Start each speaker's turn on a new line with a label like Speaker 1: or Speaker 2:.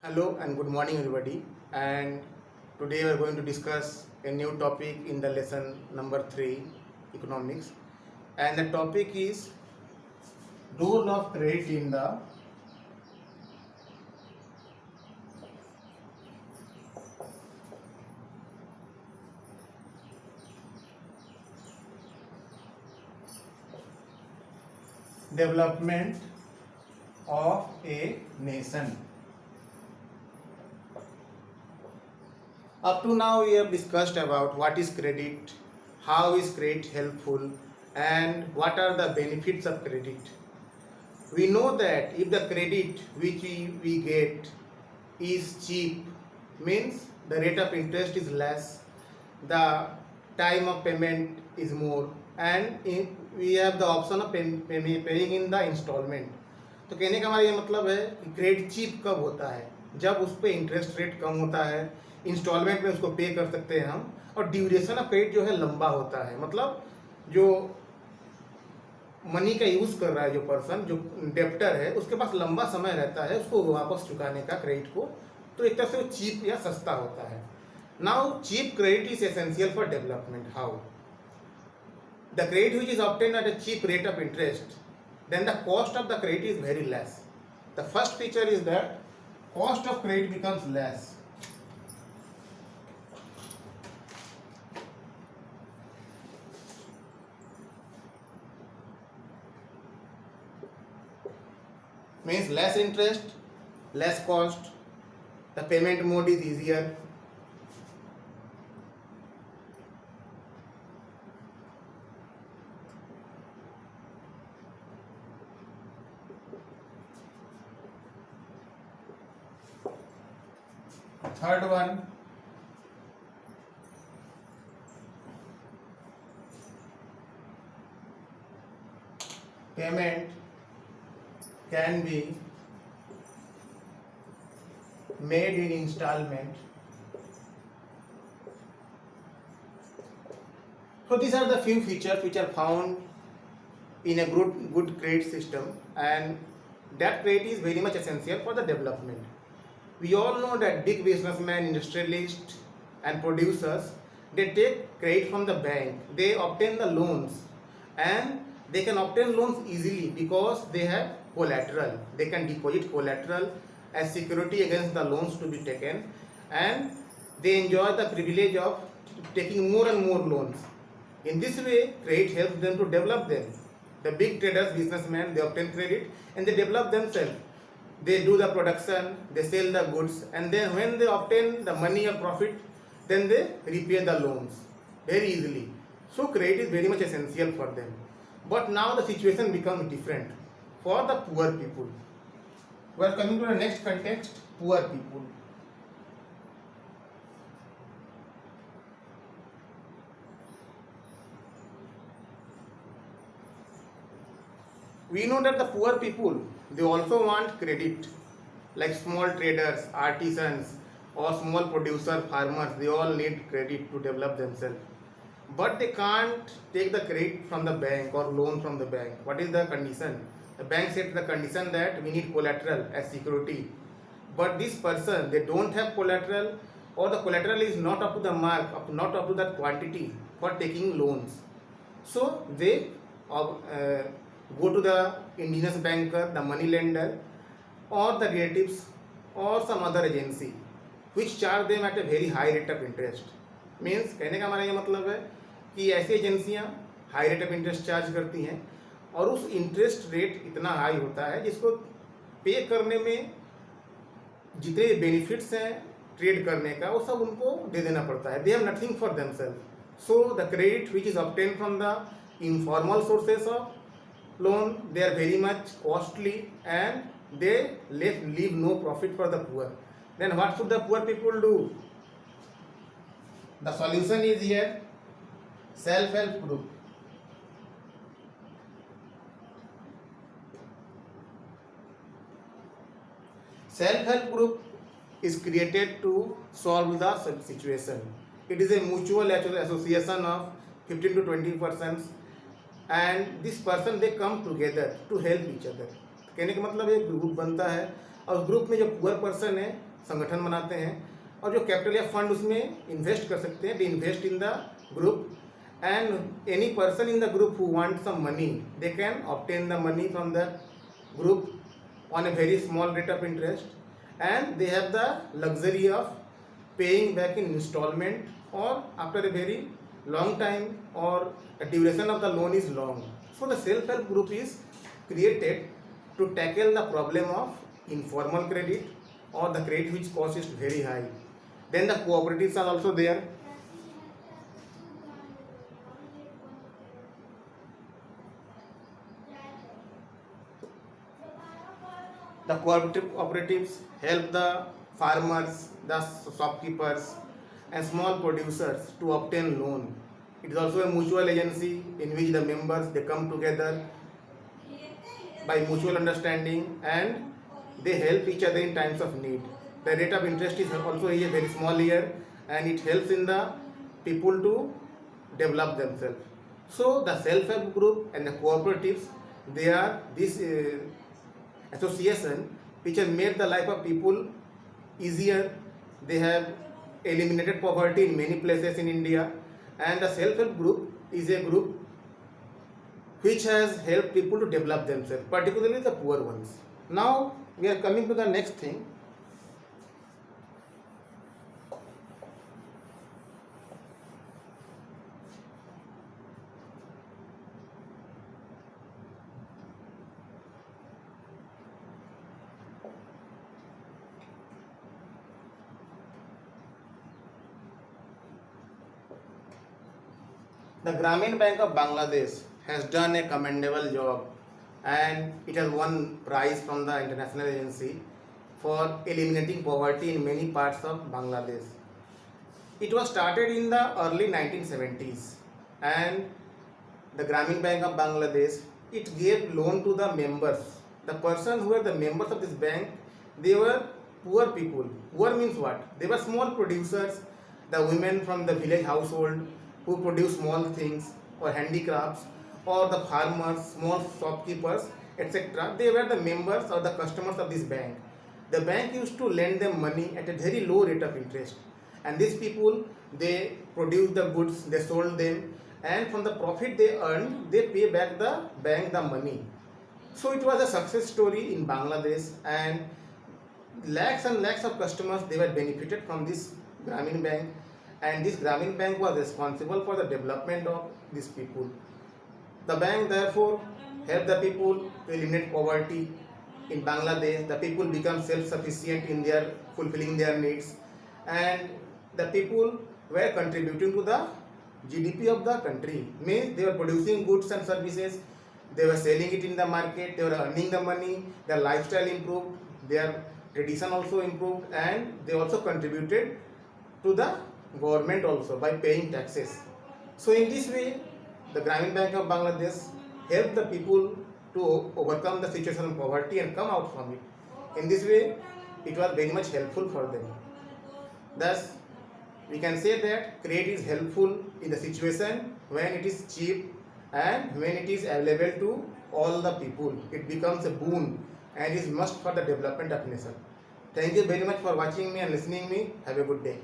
Speaker 1: Hello and good morning, everybody. And today we are going to discuss a new topic in the lesson number 3, economics. And the topic is role of credit in the development of a nation. Up to now, we have discussed about what is credit, how is credit helpful, and what are the benefits of credit. We know that if the credit which we get is cheap, means the rate of interest is less, the time of payment is more, and we have the option of paying in the installment. तो कहने का हमारा ये मतलब है कि credit cheap कब होता है, जब उस पर इंटरेस्ट रेट कम होता है, इंस्टॉलमेंट में उसको पे कर सकते हैं हम, और ड्यूरेशन ऑफ क्रेडिट जो है लंबा होता है। मतलब जो मनी का यूज कर रहा है, जो पर्सन जो डेप्टर है, उसके पास लंबा समय रहता है उसको वापस चुकाने का क्रेडिट को, तो एक तरह से वो चीप या सस्ता होता है। Now cheap credit is essential for development. How? The credit which is obtain at a cheap rate of interest, then the cost of the credit is very less. The first feature is that cost of credit becomes less. Means less interest, less cost, the payment mode is easier. Third one, payment can be made in installment. So these are the few features which are found in a good credit system, and that credit is very much essential for the development. We all know that big businessmen, industrialists and producers, they take credit from the bank, they obtain the loans, and they can obtain loans easily because they have collateral. They can deposit collateral as security against the loans to be taken, and they enjoy the privilege of taking more and more loans. In this way, credit helps them to develop them. The big traders, businessmen, they obtain credit and they develop themselves. They do the production, they sell the goods, and then when they obtain the money or profit, then they repay the loans very easily. So credit is very much essential for them. But now the situation becomes different for the poor people. We are coming to the next context, poor people. We know that the poor people, they also want credit, like small traders, artisans, or small producer farmers, they all need credit to develop themselves, but they can't take the credit from the bank or loan from the bank. What is the condition? The bank sets the condition that we need collateral as security, but this person, they don't have collateral, or the collateral is not up to the mark, not up to that quantity for taking loans. So they go to the indigenous banker, the money lender, or the relatives, or some other agency which charge them at a very high rate of interest. Means कहने का हमारा ये मतलब है कि ऐसी एजेंसियां high rate of interest charge करती हैं, और उस इंटरेस्ट रेट इतना हाई होता है जिसको पे करने में जितने बेनिफिट्स हैं ट्रेड करने का, वो सब उनको दे देना पड़ता है. They have nothing for themselves. So the credit which is obtain from the informal sources of loan, they are very much costly and they leave no profit for the poor. Then what should the poor people do? The solution is here, self-help group. Self-help group is created to solve the situation. It is a mutual association of 15 to 20 persons, and this person they come together to help each other. कहने का मतलब एक group बनता है, और group में जो poor person है संगठन बनाते हैं और जो कैपिटल या फंड उसमें इन्वेस्ट कर सकते हैं. They invest in the group and any person in the group who wants some money, they can obtain the money from the group on a very small rate of interest, and they have the luxury of paying back in installment or after a very long time, or the duration of the loan is long. So the self-help group is created to tackle the problem of informal credit or the credit which cost is very high. Then the cooperatives are also there. The cooperatives help the farmers, the shopkeepers and small producers to obtain loan. It is also a mutual agency in which the members, they come together by mutual understanding and they help each other in times of need. The rate of interest is also here very small here, and it helps in the people to develop themselves. So the self-help group and the cooperatives, they are this association which have made the life of people easier. They have eliminated poverty in many places in India, and the self-help group is a group which has helped people to develop themselves, particularly the poor ones. Now we are coming to the next thing. The Grameen Bank of Bangladesh has done a commendable job, and it has won prize from the international agency for eliminating poverty in many parts of Bangladesh. It was started in the early 1970s, and the Grameen Bank of Bangladesh, it gave loan to the members. The persons who were the members of this bank, they were poor people. Poor means what? They were small producers, the women from the village household who produce small things or handicrafts, or the farmers, small shopkeepers, etc. They were the members or the customers of this bank. The bank used to lend them money at a very low rate of interest, and these people, they produced the goods, they sold them, and from the profit they earned, they pay back the bank the money. So it was a success story in Bangladesh, and lakhs and lakhs of customers, they were benefited from this Grameen Bank, and this Grameen Bank was responsible for the development of these people. The bank therefore helped the people to eliminate poverty in Bangladesh. The people become self-sufficient in their fulfilling their needs, and the people were contributing to the GDP of the country. Means they were producing goods and services, they were selling it in the market, they were earning the money, their lifestyle improved, their tradition also improved, and they also contributed to the government also by paying taxes. So in this way, the Grameen Bank of Bangladesh helped the people to overcome the situation of poverty and come out from it. In this way, it was very much helpful for them. Thus, we can say that credit is helpful in the situation when it is cheap and when it is available to all the people. It becomes a boon and is must for the development of nation. Thank you very much for watching me and listening me. Have a good day.